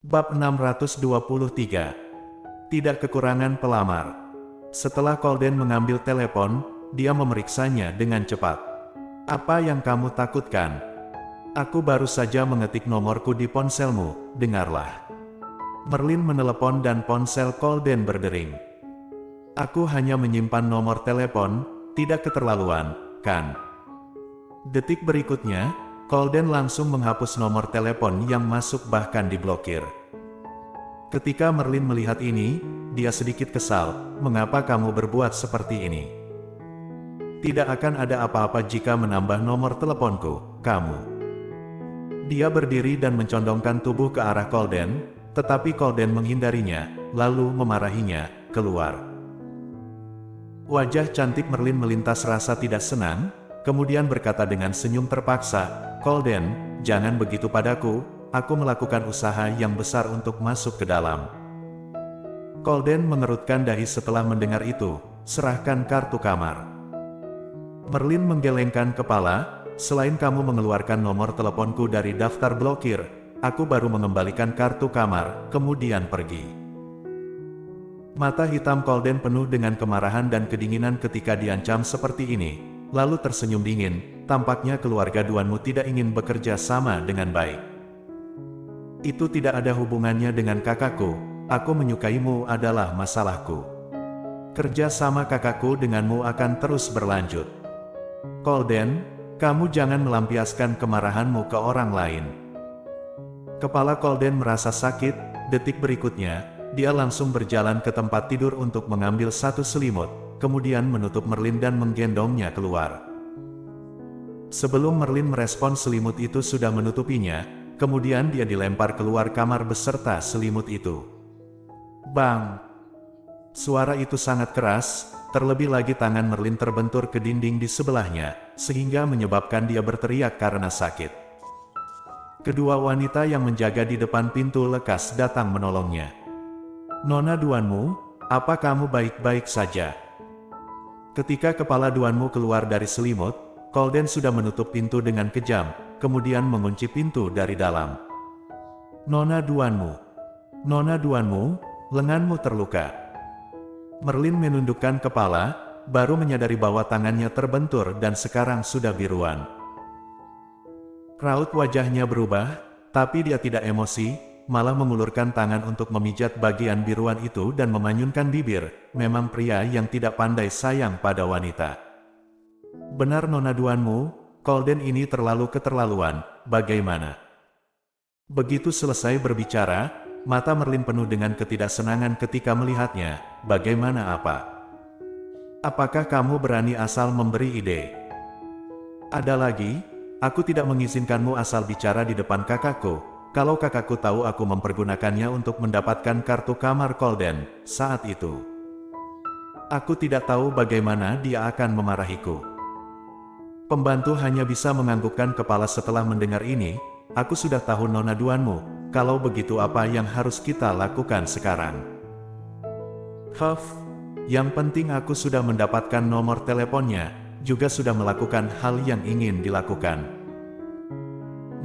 Bab 623. Tidak kekurangan pelamar. Setelah Colden mengambil telepon, dia memeriksanya dengan cepat. Apa yang kamu takutkan? Aku baru saja mengetik nomorku di ponselmu, dengarlah. Merlin menelepon dan ponsel Colden berdering. Aku hanya menyimpan nomor telepon, tidak keterlaluan, kan? Detik berikutnya, Colden langsung menghapus nomor telepon yang masuk bahkan diblokir. Ketika Merlin melihat ini, dia sedikit kesal. Mengapa kamu berbuat seperti ini? Tidak akan ada apa-apa jika menambah nomor teleponku, kamu. Dia berdiri dan mencondongkan tubuh ke arah Colden, tetapi Colden menghindarinya, lalu memarahinya, keluar. Wajah cantik Merlin melintas rasa tidak senang, kemudian berkata dengan senyum terpaksa, Colden, jangan begitu padaku, aku melakukan usaha yang besar untuk masuk ke dalam. Colden mengerutkan dahi setelah mendengar itu, serahkan kartu kamar. Merlin menggelengkan kepala, selain kamu mengeluarkan nomor teleponku dari daftar blokir, aku baru mengembalikan kartu kamar, kemudian pergi. Mata hitam Colden penuh dengan kemarahan dan kedinginan ketika diancam seperti ini, lalu tersenyum dingin. Tampaknya keluarga Duanmu tidak ingin bekerja sama dengan baik. Itu tidak ada hubungannya dengan kakakku, aku menyukaimu adalah masalahku. Kerja sama kakakku denganmu akan terus berlanjut. Colden, kamu jangan melampiaskan kemarahanmu ke orang lain. Kepala Colden merasa sakit, detik berikutnya, dia langsung berjalan ke tempat tidur untuk mengambil satu selimut, kemudian menutup Merlin dan menggendongnya keluar. Sebelum Merlin merespon selimut itu sudah menutupinya, kemudian dia dilempar keluar kamar beserta selimut itu. Bang! Suara itu sangat keras, terlebih lagi tangan Merlin terbentur ke dinding di sebelahnya, sehingga menyebabkan dia berteriak karena sakit. Kedua wanita yang menjaga di depan pintu lekas datang menolongnya. Nona Duanmu, apa kamu baik-baik saja? Ketika kepala Duanmu keluar dari selimut, Colden sudah menutup pintu dengan kejam, kemudian mengunci pintu dari dalam. Nona Duanmu, lenganmu terluka. Merlin menundukkan kepala, baru menyadari bahwa tangannya terbentur dan sekarang sudah biruan. Raut wajahnya berubah, tapi dia tidak emosi, malah mengulurkan tangan untuk memijat bagian biruan itu dan memanyunkan bibir. Memang pria yang tidak pandai sayang pada wanita. Benar Nona Duanmu, Colden ini terlalu keterlaluan, bagaimana? Begitu selesai berbicara, mata Merlin penuh dengan ketidaksenangan ketika melihatnya, bagaimana apa? Apakah kamu berani asal memberi ide? Ada lagi, aku tidak mengizinkanmu asal bicara di depan kakakku, kalau kakakku tahu aku mempergunakannya untuk mendapatkan kartu kamar Colden, saat itu. Aku tidak tahu bagaimana dia akan memarahiku. Pembantu hanya bisa menganggukkan kepala setelah mendengar ini. Aku sudah tahu Nona Duanmu, kalau begitu apa yang harus kita lakukan sekarang? Yang penting aku sudah mendapatkan nomor teleponnya, juga sudah melakukan hal yang ingin dilakukan.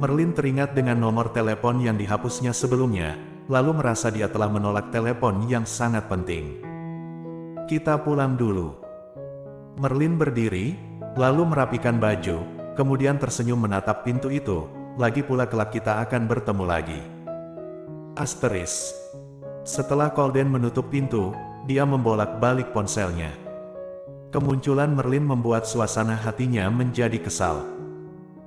Merlin teringat dengan nomor telepon yang dihapusnya sebelumnya, lalu merasa dia telah menolak telepon yang sangat penting. Kita pulang dulu. Merlin berdiri, lalu merapikan baju, kemudian tersenyum menatap pintu itu, lagi pula kelak kita akan bertemu lagi. Asteris. Setelah Colden menutup pintu, dia membolak-balik ponselnya. Kemunculan Merlin membuat suasana hatinya menjadi kesal.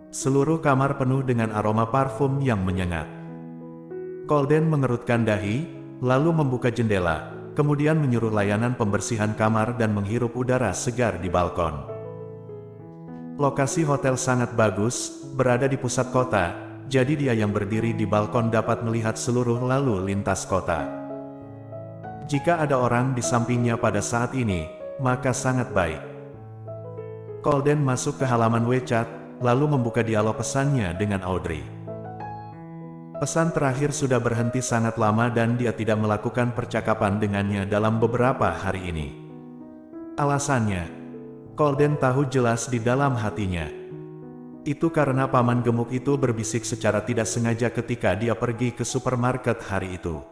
Seluruh kamar penuh dengan aroma parfum yang menyengat. Colden mengerutkan dahi, lalu membuka jendela, kemudian menyuruh layanan pembersihan kamar dan menghirup udara segar di balkon. Lokasi hotel sangat bagus, berada di pusat kota, jadi dia yang berdiri di balkon dapat melihat seluruh lalu lintas kota. Jika ada orang di sampingnya pada saat ini, maka sangat baik. Colden masuk ke halaman WeChat, lalu membuka dialog pesannya dengan Audrey. Pesan terakhir sudah berhenti sangat lama dan dia tidak melakukan percakapan dengannya dalam beberapa hari ini. Alasannya, Colden tahu jelas di dalam hatinya. Itu karena paman gemuk itu berbisik secara tidak sengaja ketika dia pergi ke supermarket hari itu.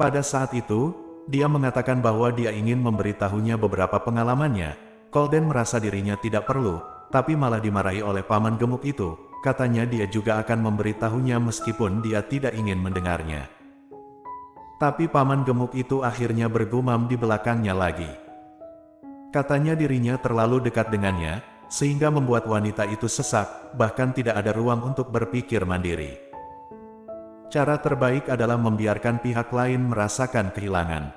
Pada saat itu, dia mengatakan bahwa dia ingin memberitahunya beberapa pengalamannya. Colden merasa dirinya tidak perlu, tapi malah dimarahi oleh paman gemuk itu. Katanya dia juga akan memberitahunya meskipun dia tidak ingin mendengarnya. Tapi paman gemuk itu akhirnya bergumam di belakangnya lagi. Katanya dirinya terlalu dekat dengannya, sehingga membuat wanita itu sesak, bahkan tidak ada ruang untuk berpikir mandiri. Cara terbaik adalah membiarkan pihak lain merasakan kehilangan.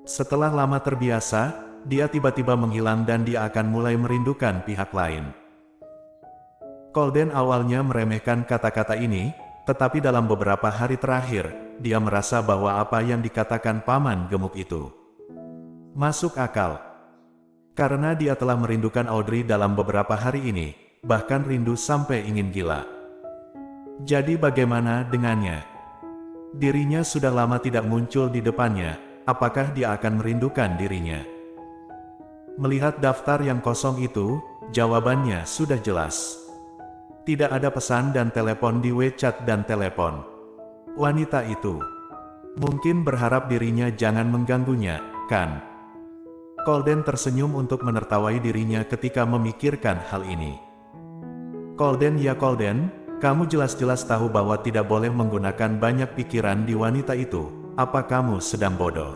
Setelah lama terbiasa, dia tiba-tiba menghilang dan dia akan mulai merindukan pihak lain. Colden awalnya meremehkan kata-kata ini, tetapi dalam beberapa hari terakhir, dia merasa bahwa apa yang dikatakan paman gemuk itu masuk akal. Karena dia telah merindukan Audrey dalam beberapa hari ini, bahkan rindu sampai ingin gila. Jadi bagaimana dengannya? Dirinya sudah lama tidak muncul di depannya, apakah dia akan merindukan dirinya? Melihat daftar yang kosong itu, jawabannya sudah jelas. Tidak ada pesan dan telepon di WeChat dan telepon. Wanita itu mungkin berharap dirinya jangan mengganggunya, kan? Colden tersenyum untuk menertawai dirinya ketika memikirkan hal ini. Colden, ya Colden, kamu jelas-jelas tahu bahwa tidak boleh menggunakan banyak pikiran di wanita itu. Apa kamu sedang bodoh?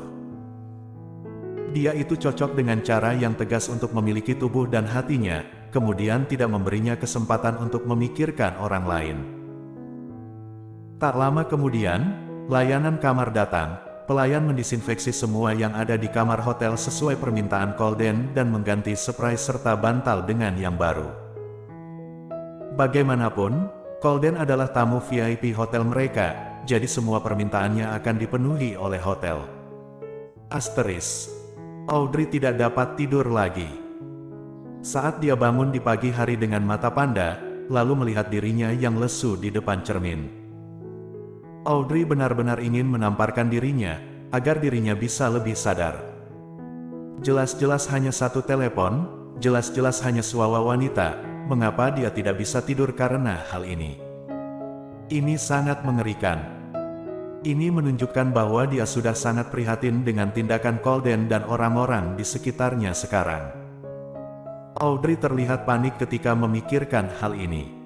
Dia itu cocok dengan cara yang tegas untuk memiliki tubuh dan hatinya, kemudian tidak memberinya kesempatan untuk memikirkan orang lain. Tak lama kemudian, layanan kamar datang. Pelayan mendisinfeksi semua yang ada di kamar hotel sesuai permintaan Colden dan mengganti spray serta bantal dengan yang baru. Bagaimanapun, Colden adalah tamu VIP hotel mereka, jadi semua permintaannya akan dipenuhi oleh hotel. Asteris. Audrey tidak dapat tidur lagi. Saat dia bangun di pagi hari dengan mata panda, lalu melihat dirinya yang lesu di depan cermin. Audrey benar-benar ingin menamparkan dirinya, agar dirinya bisa lebih sadar. Jelas-jelas hanya satu telepon, jelas-jelas hanya suara wanita, mengapa dia tidak bisa tidur karena hal ini? Ini sangat mengerikan. Ini menunjukkan bahwa dia sudah sangat prihatin dengan tindakan Colden dan orang-orang di sekitarnya sekarang. Audrey terlihat panik ketika memikirkan hal ini.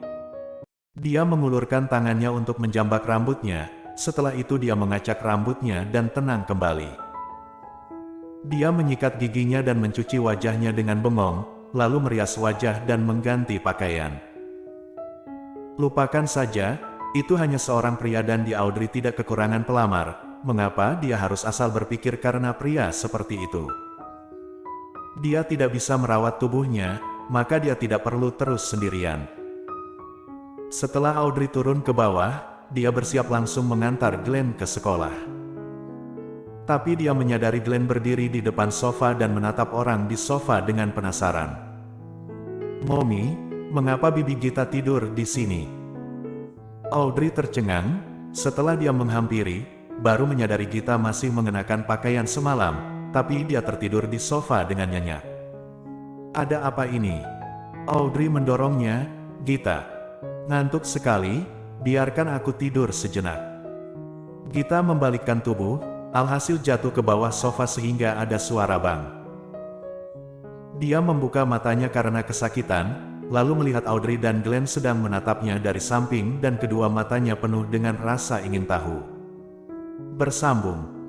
Dia mengulurkan tangannya untuk menjambak rambutnya, setelah itu dia mengacak rambutnya dan tenang kembali. Dia menyikat giginya dan mencuci wajahnya dengan bengong, lalu merias wajah dan mengganti pakaian. Lupakan saja, itu hanya seorang pria dan di Audrey tidak kekurangan pelamar, mengapa dia harus asal berpikir karena pria seperti itu? Dia tidak bisa merawat tubuhnya, maka dia tidak perlu terus sendirian. Setelah Audrey turun ke bawah, dia bersiap langsung mengantar Glenn ke sekolah. Tapi dia menyadari Glenn berdiri di depan sofa dan menatap orang di sofa dengan penasaran. "Mommy, mengapa bibi Gita tidur di sini?" Audrey tercengang, setelah dia menghampiri, baru menyadari Gita masih mengenakan pakaian semalam, tapi dia tertidur di sofa dengan nyenyak. "Ada apa ini?" Audrey mendorongnya. "Gita, ngantuk sekali, biarkan aku tidur sejenak." Gita membalikkan tubuh, alhasil jatuh ke bawah sofa sehingga ada suara bang. Dia membuka matanya karena kesakitan, lalu melihat Audrey dan Glenn sedang menatapnya dari samping dan kedua matanya penuh dengan rasa ingin tahu. Bersambung.